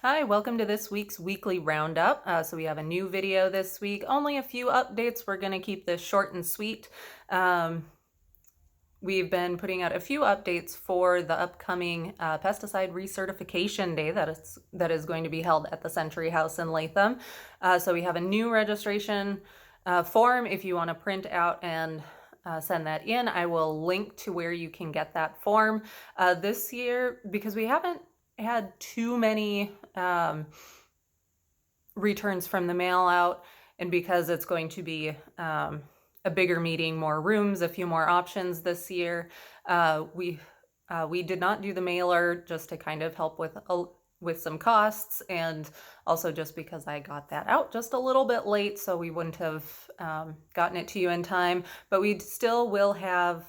Hi, welcome to this week's weekly roundup. So we have a new video this week, only a few updates. We're going to keep this short and sweet. We've been putting out a few updates for the upcoming Pesticide Recertification Day that is going to be held at the Century House in Latham. So we have a new registration form. If you want to print out and send that in, I will link to where you can get that form. This year, because we haven't had too many returns from the mail out, and because it's going to be a bigger meeting, more rooms, a few more options this year, we did not do the mailer just to kind of help with some costs, and also just because I got that out just a little bit late, so we wouldn't have gotten it to you in time. But we still will have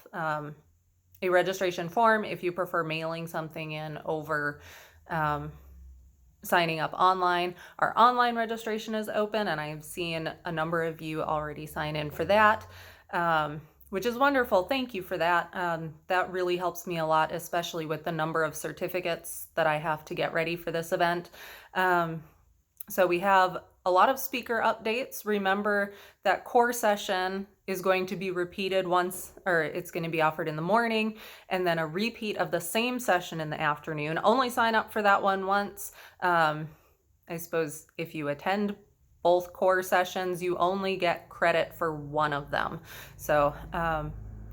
a registration form if you prefer mailing something in over signing up online. Our online registration is open, and I've seen a number of you already sign in for that, which is wonderful. Thank you for that. That really helps me a lot, especially with the number of certificates that I have to get ready for this event. So we have a lot of speaker updates. Remember that core session is going to be repeated once, or it's going to be offered in the morning, and then a repeat of the same session in the afternoon. Only sign up for that one once. I suppose if you attend both core sessions, you only get credit for one of them. So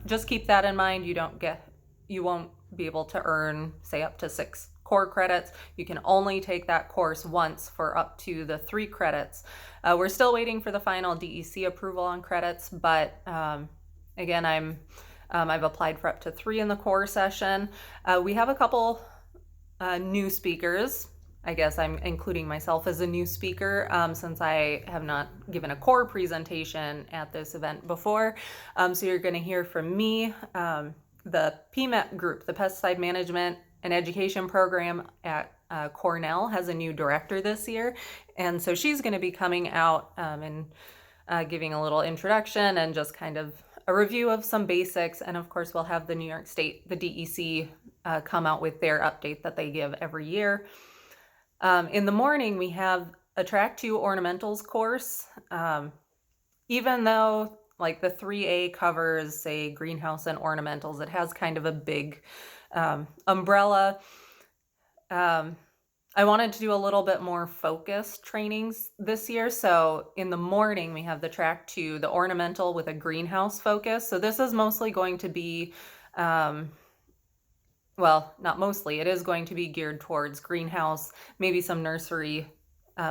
just keep that in mind. You won't be able to earn, say, up to 6 core credits. You can only take that course once for up to the 3 credits. We're still waiting for the final DEC approval on credits, but again, I've applied for up to 3 in the core session. We have a couple new speakers. I guess I'm including myself as a new speaker since I have not given a core presentation at this event before. So you're going to hear from me. The PMEP group, the Pesticide Management and Education Program at Cornell, has a new director this year. And so she's going to be coming out and giving a little introduction and just kind of a review of some basics. And of course, we'll have the New York State, the DEC, come out with their update that they give every year. In the morning, we have a Track 2 Ornamentals course. Even though like the 3A covers, say, greenhouse and ornamentals, it has kind of a big umbrella. I wanted to do a little bit more focused trainings this year. So in the morning, we have the Track 2, the ornamental with a greenhouse focus. So this is mostly going to be, well, not mostly, it is going to be geared towards greenhouse, maybe some nursery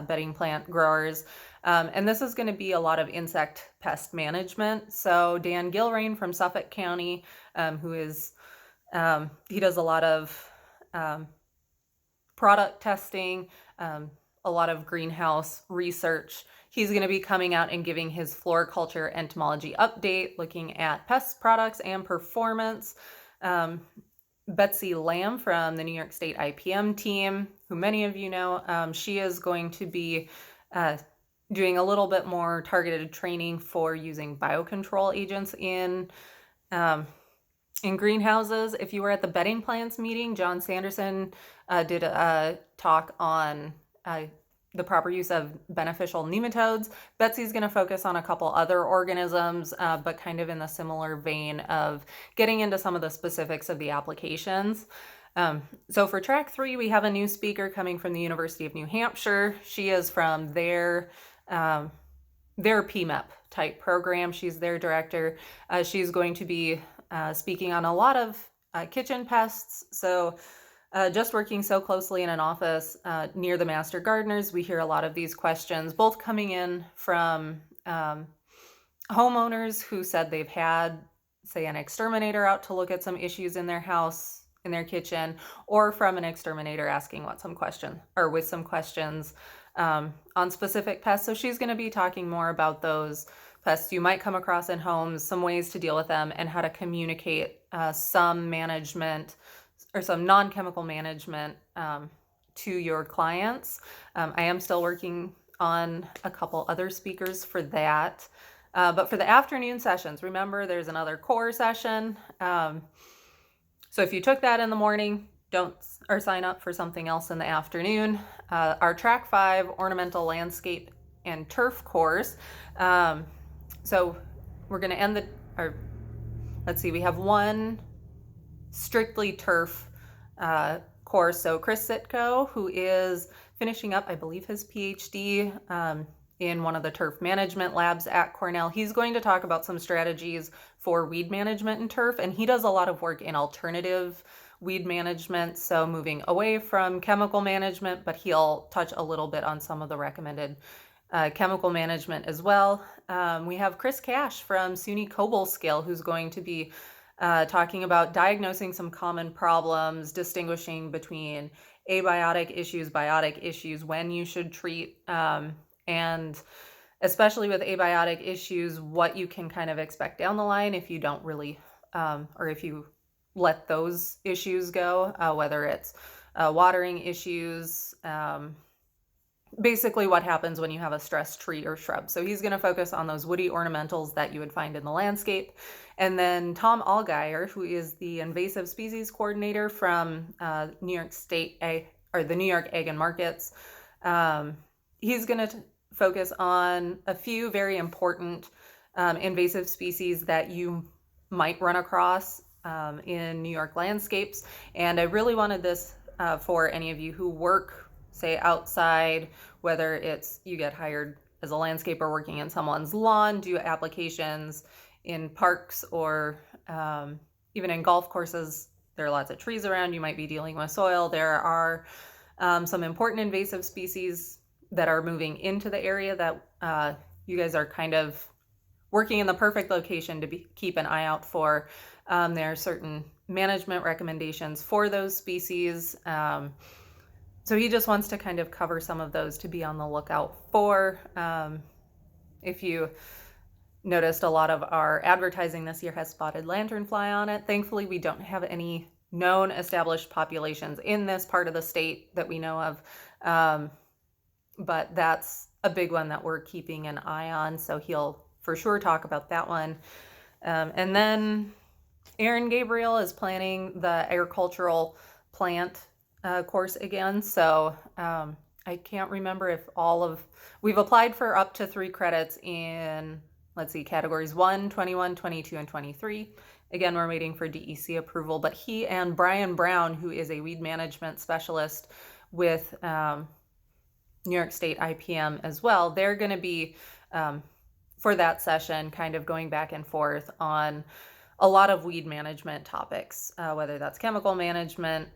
bedding plant growers. And this is going to be a lot of insect pest management. So Dan Gilrain from Suffolk County, he does a lot of product testing, a lot of greenhouse research. He's going to be coming out and giving his floriculture entomology update, looking at pest products and performance. Betsy Lamb from the New York State IPM team, who many of you know, she is going to be doing a little bit more targeted training for using biocontrol agents in greenhouses. If you were at the bedding plants meeting, John Sanderson did a talk on the proper use of beneficial nematodes. Betsy's going to focus on a couple other organisms, but kind of in the similar vein of getting into some of the specifics of the applications. So for Track 3, we have a new speaker coming from the University of New Hampshire. She is from their PMEP type program. She's their director. She's going to be speaking on a lot of kitchen pests. So just working so closely in an office near the master gardeners, we hear a lot of these questions, both coming in from homeowners who said they've had, say, an exterminator out to look at some issues in their house, in their kitchen, or from an exterminator asking with some questions on specific pests. So she's going to be talking more about those pests you might come across in homes, some ways to deal with them, and how to communicate some management or some non-chemical management to your clients. I am still working on a couple other speakers for that. But for the afternoon sessions, remember there's another core session. So if you took that in the morning, don't or sign up for something else in the afternoon. Our Track 5 Ornamental Landscape and Turf course. So we're going to end let's see, we have one strictly turf course. So Chris Sitko, who is finishing up, I believe, his PhD in one of the turf management labs at Cornell, he's going to talk about some strategies for weed management in turf, and he does a lot of work in alternative weed management, so moving away from chemical management, but he'll touch a little bit on some of the recommended chemical management as well. We have Chris Cash from SUNY Cobble-Skill, who's going to be talking about diagnosing some common problems, distinguishing between abiotic issues, biotic issues, when you should treat, and especially with abiotic issues, what you can kind of expect down the line if you don't really, or if you let those issues go, whether it's watering issues, basically what happens when you have a stressed tree or shrub. So he's going to focus on those woody ornamentals that you would find in the landscape. And then Tom Allgaier, who is the invasive species coordinator from New York State, or the New York Ag and Markets, he's going to focus on a few very important invasive species that you might run across in New York landscapes. And I really wanted this for any of you who work, say, outside, whether it's you get hired as a landscaper working in someone's lawn, do applications in parks, or even in golf courses. There are lots of trees around. You might be dealing with soil. There are some important invasive species that are moving into the area that you guys are kind of working in the perfect location to keep an eye out for. There are certain management recommendations for those species. So he just wants to kind of cover some of those to be on the lookout for. If you noticed, a lot of our advertising this year has spotted lanternfly on it. Thankfully, we don't have any known established populations in this part of the state that we know of. But that's a big one that we're keeping an eye on. So he'll for sure talk about that one. And then Aaron Gabriel is planning the agricultural plant course again. So I can't remember if we've applied for up to 3 credits in, let's see, categories 1, 21, 22, and 23. Again, we're waiting for DEC approval, but he and Brian Brown, who is a weed management specialist with New York State IPM as well, they're going to be, for that session, kind of going back and forth on a lot of weed management topics, whether that's chemical management,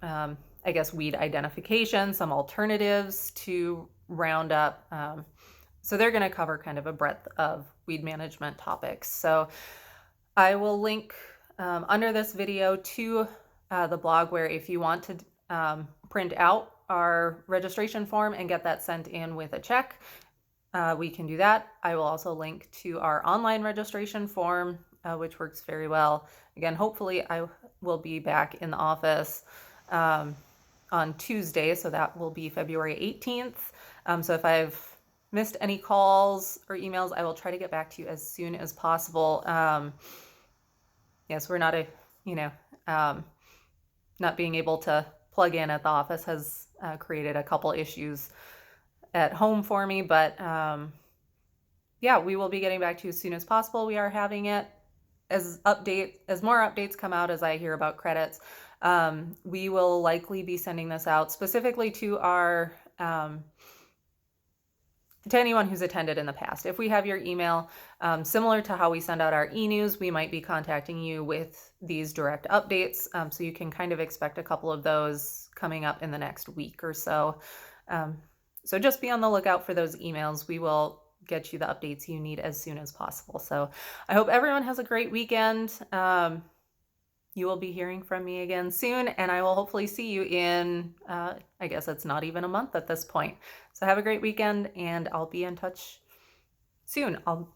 I guess weed identification, some alternatives to Roundup. So they're going to cover kind of a breadth of weed management topics. So I will link under this video to the blog, where if you want to print out our registration form and get that sent in with a check, we can do that. I will also link to our online registration form, which works very well. Again, hopefully I will be back in the office on Tuesday, so that will be February 18th. So if I've missed any calls or emails, I will try to get back to you as soon as possible. Yes, we're not not being able to plug in at the office has created a couple issues at home for me, but yeah, we will be getting back to you as soon as possible. We are having it as more updates come out, as I hear about credits. We will likely be sending this out specifically to our to anyone who's attended in the past. If we have your email, similar to how we send out our e-news, we might be contacting you with these direct updates. So you can kind of expect a couple of those coming up in the next week or so. So just be on the lookout for those emails. We will get you the updates you need as soon as possible. So I hope everyone has a great weekend. You will be hearing from me again soon, and I will hopefully see you in, I guess it's not even a month at this point. So have a great weekend, and I'll be in touch soon. I'll